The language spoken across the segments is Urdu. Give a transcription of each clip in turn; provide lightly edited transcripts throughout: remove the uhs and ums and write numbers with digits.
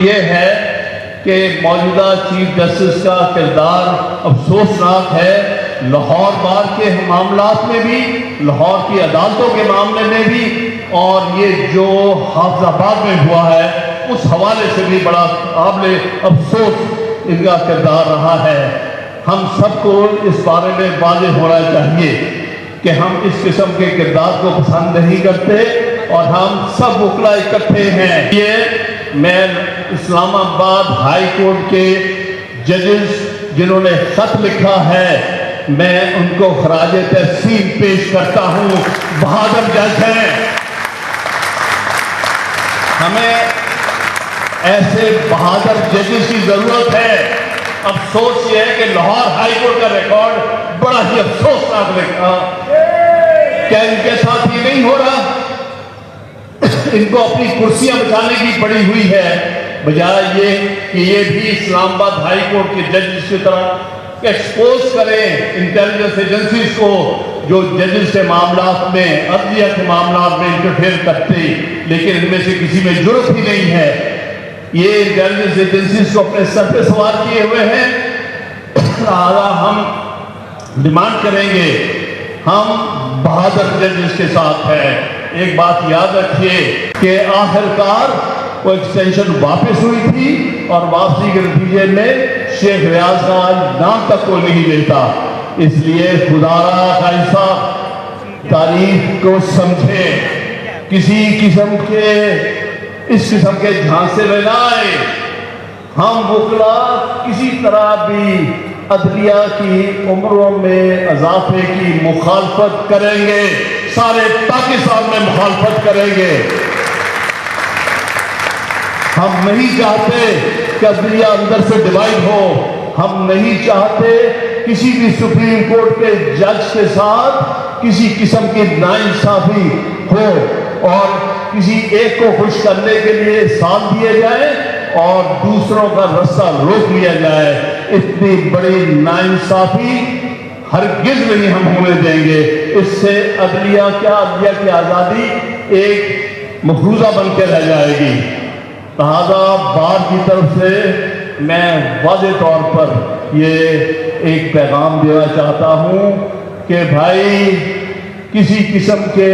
یہ ہے کہ موجودہ چیف جسٹس کا کردار افسوسناک ہے۔ لاہور بار کے معاملات میں بھی، لاہور کی عدالتوں کے معاملے میں بھی، اور یہ جو حافظ آباد میں ہوا ہے اس حوالے سے بھی بڑا قابل افسوس ان کا کردار رہا ہے۔ ہم سب کو اس بارے میں واضح ہونا چاہیے کہ ہم اس قسم کے کردار کو پسند نہیں کرتے، اور ہم سب وکلا اکٹھے ہیں۔ یہ میں اسلام آباد ہائی کورٹ کے ججز جنہوں نے خط لکھا ہے، میں ان کو خراج تحسین پیش کرتا ہوں۔ بہادر جج ہیں۔ ہمیں ایسے بہادر ججز کی ضرورت ہے۔ افسوس یہ ہے کہ لاہور ہائی کورٹ کا ریکارڈ بڑا ہی افسوسناک لکھا۔ کیا ان کے ساتھ یہ نہیں ہو رہا؟ ان کو اپنی کرسیاں بچانے کی پڑی ہوئی ہے، بجائے یہ کہ یہ بھی اسلام آباد ہائی کورٹ کے ججز کی طرح ایکسپوز کریں انٹیلیجنس ایجنسیز کو، جو ججز کے معاملات میں، عدلیہ کے معاملات میں انٹرفیئر کرتے، لیکن ان میں سے کسی میں جرأت ہی نہیں ہے۔ یہ انٹیلیجنس ایجنسیز کو اپنے سر پہ سوار کیے ہوئے ہیں۔ لہٰذا ہم ڈیمانڈ کریں گے، ہم بہادر ججز کے ساتھ ہیں۔ ایک بات یاد رکھیے کہ آخرکار وہ ایکسٹینشن واپس ہوئی تھی، اور واپسی کے نتیجے میں شیخ ریاض کا نام تک کوئی نہیں لیتا۔ اس لیے خدا را خالصہ تاریخ کو سمجھیں، کسی قسم کے اس قسم کے جھانسے میں نہ آئے۔ ہم وکلا کسی طرح بھی عدلیہ کی عمروں میں اضافے کی مخالفت کریں گے، سارے پاکستان میں مخالفت کریں گے۔ ہم نہیں چاہتے کہ عدلیہ اندر سے ڈیوائیڈ ہو۔ ہم نہیں چاہتے کسی بھی سپریم کورٹ کے جج کے ساتھ کسی قسم کی ناانصافی ہو، اور کسی ایک کو خوش کرنے کے لیے ساتھ دیے جائے اور دوسروں کا رستہ روک لیا جائے۔ اتنی بڑی ناانصافی ہرگز نہیں ہم ہونے دیں گے۔ اس سے عدلیہ کی آزادی ایک مفروضہ بن کے رہ جائے گی۔ لہذا بار کی طرف سے میں واضح طور پر یہ ایک پیغام دینا چاہتا ہوں کہ بھائی کسی قسم کے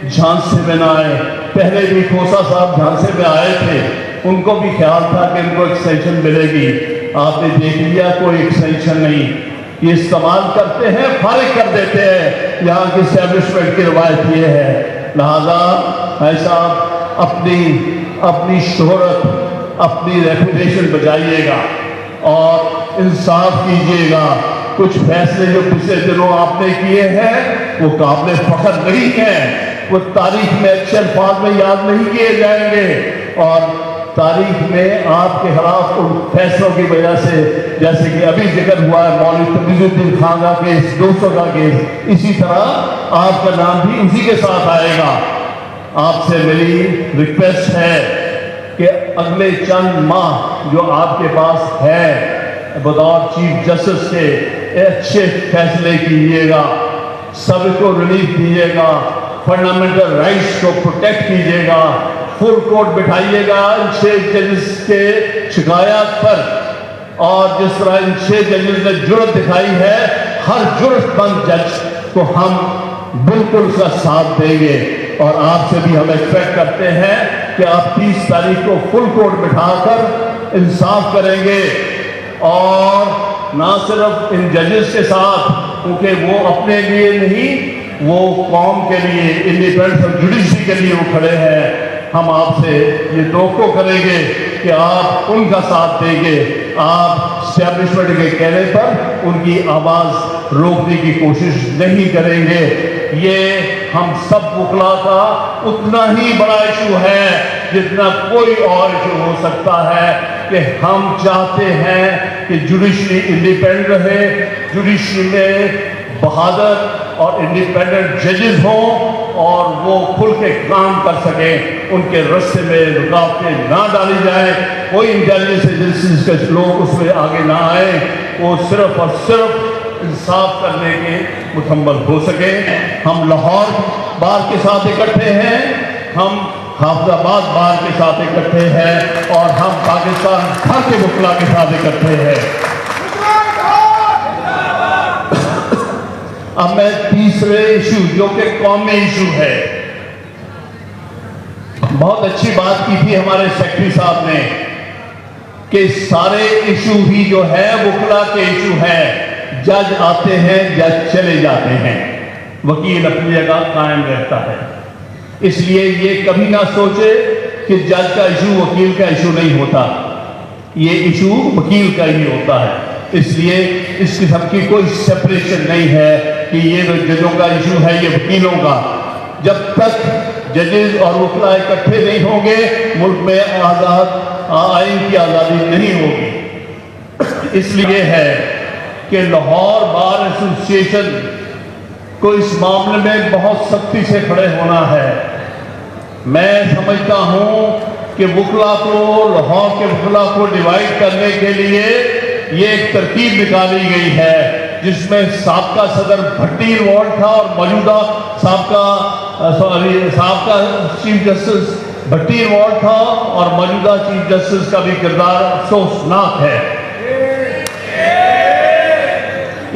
جھانسے میں نہ آئے۔ پہلے بھی کھوسا صاحب جھانسے میں آئے تھے، ان کو بھی خیال تھا کہ ان کو ایکسٹینشن ملے گی۔ آپ نے دیکھ لیا کوئی ایکسٹینشن نہیں۔ یہ استعمال کرتے ہیں، فارغ کر دیتے ہیں۔ یہاں کی اسٹیبلشمنٹ کی روایت یہ ہے۔ لہذا بھائی صاحب اپنی شہرت، اپنی ریپوٹیشن بچائیے گا اور انصاف کیجیے گا۔ کچھ فیصلے جو پچھلے دنوں آپ نے کیے ہیں وہ قابل فخر نہیں ہیں، وہ تاریخ میں اچھے الفاظ میں یاد نہیں کیے جائیں گے، اور تاریخ میں آپ کے خلاف ان فیصلوں کی وجہ سے، جیسے کہ ابھی ذکر ہوا ہے مولوی تمیز الدین خان کا کیس، 200 کا کیس، اسی طرح آپ کا نام بھی اسی کے ساتھ آئے گا۔ آپ سے میری ریکویسٹ ہے کہ اگلے چند ماہ جو آپ کے پاس ہے بطور چیف جسٹس کے، اچھے فیصلے کیجیے گا، سب کو ریلیف دیجیے گا، فنڈامنٹل رائٹس کو پروٹیکٹ کیجیے گا، فل کورٹ بٹھائیے گا ان 6 ججز کے شکایات پر، اور جس طرح ان 6 ججز نے جرأت دکھائی ہے، ہر جرأت مند جج کو ہم بالکل اس کا ساتھ دیں گے، اور آپ سے بھی ہم ایکسپیکٹ کرتے ہیں کہ آپ 30 تاریخ کو فل کورٹ بٹھا کر انصاف کریں گے، اور نہ صرف ان ججز کے ساتھ، کیونکہ وہ اپنے لیے نہیں، وہ قوم کے لیے، انڈیپینڈنس آف جوڈیشری کے لیے وہ کھڑے ہیں۔ ہم آپ سے یہ توقع کریں گے کہ آپ ان کا ساتھ دیں گے، آپ اسٹیبلشمنٹ کے کہنے پر ان کی آواز روکنے کی کوشش نہیں کریں گے۔ یہ ہم سب وکلا کا اتنا ہی بڑا ایشو ہے جتنا کوئی اور ایشو ہو سکتا ہے، کہ ہم چاہتے ہیں کہ جوڈیشری انڈیپینڈنٹ رہے، جوڈیشری میں بہادر اور انڈیپینڈنٹ ججز ہوں، اور وہ کھل کے کام کر سکیں، ان کے رستے میں رکاوٹیں نہ ڈالی جائیں، کوئی انٹیلیجنس ایجنسیز کے لوگ اس میں آگے نہ آئیں، وہ صرف اور صرف انصاف کرنے کے مکمل ہو سکیں۔ ہم لاہور بار کے ساتھ اکٹھے ہیں، ہم حافظ آباد بار کے ساتھ اکٹھے ہیں اور ہم پاکستان بھر کے وکلا کے ساتھ اکٹھے ہیں۔ اب میں تیسرے ایشو جو کہ قومی ایشو ہے، بہت اچھی بات کی تھی ہمارے سیکرٹری صاحب نے کہ سارے ایشو ہی جو ہے وکلا کے ایشو ہے، جج آتے ہیں جج چلے جاتے ہیں، وکیل اپنی جگہ قائم رہتا ہے۔ اس لیے یہ کبھی نہ سوچے کہ جج کا ایشو وکیل کا ایشو نہیں ہوتا، یہ ایشو وکیل کا ہی ہوتا ہے۔ اس لیے اس قسم کی کوئی سپریشن نہیں ہے کہ یہ جو ججوں کا ایشو ہے یہ وکیلوں کا۔ جب تک ججز اور وکلا اکٹھے نہیں ہوں گے ملک میں آئین کی آزادی نہیں ہوگی۔ اس لیے ہے کہ لاہور بار ایسوسی ایشن کو اس معاملے میں بہت سختی سے کھڑے ہونا ہے۔ میں سمجھتا ہوں کہ وکلا کو، لاہور کے وکلا کو ڈیوائیڈ کرنے کے لیے یہ ایک ترکیب نکالی گئی ہے جس میں سابقہ صدر بھٹی انوالو تھا اور موجودہ سابقہ چیف جسٹس بھٹی انوالو تھا اور موجودہ چیف جسٹس کا بھی کردار افسوسناک ہے۔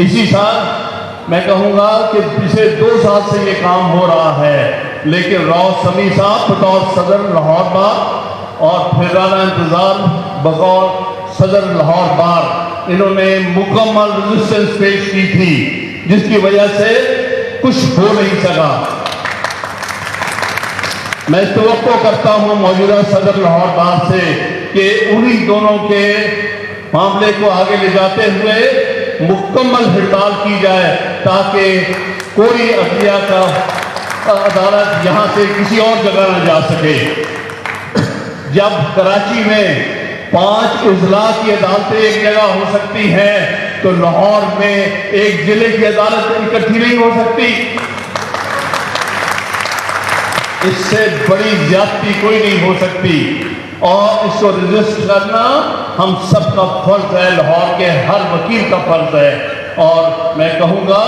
اسی ساتھ میں کہوں گا کہ پچھلے 2 سال سے یہ کام ہو رہا ہے، لیکن راؤ سمیع صاحب بطور صدر لاہور بار اور پھرانہ انتظار بطور صدر لاہور بار، انہوں نے مکمل ریزسٹنس پیش کی تھی جس کی وجہ سے کچھ ہو نہیں سکا۔ میں توقع کرتا ہوں موجودہ صدر لاہور بار سے کہ انہی دونوں کے معاملے کو آگے لے جاتے ہوئے مکمل ہڑتال کی جائے تاکہ کوئی عدلیہ کا عدالت یہاں سے کسی اور جگہ نہ جا سکے۔ جب کراچی میں 5 اضلاع کی عدالتیں ایک جگہ ہو سکتی ہیں تو لاہور میں ایک ضلع کی عدالت اکٹھی نہیں ہو سکتی۔ اس سے بڑی زیادتی کوئی نہیں ہو سکتی اور اس کو ریزسٹ کرنا ہم سب کا فرض ہے، لاہور کے ہر وکیل کا فرض ہے۔ اور میں کہوں گا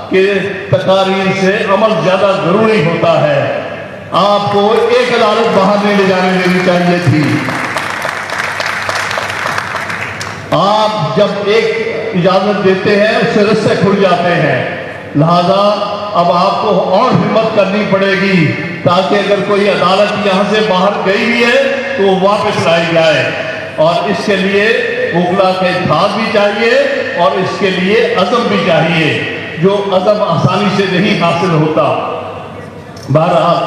کہ تقاریر سے عمل زیادہ ضروری ہوتا ہے۔ آپ کو ایک عدالت باہر نہیں لے جانے دینی چاہیے تھی۔ آپ جب ایک اجازت دیتے ہیں اس سے رستے کھل جاتے ہیں، لہذا اب آپ کو اور ہمت کرنی پڑے گی تاکہ اگر کوئی عدالت یہاں سے باہر گئی بھی ہے تو وہ واپس لائی جائے، اور اس کے لیے وکلا کا اتحاد بھی چاہیے اور اس کے لیے عزم بھی چاہیے، جو عزم آسانی سے نہیں حاصل ہوتا۔ بہرحال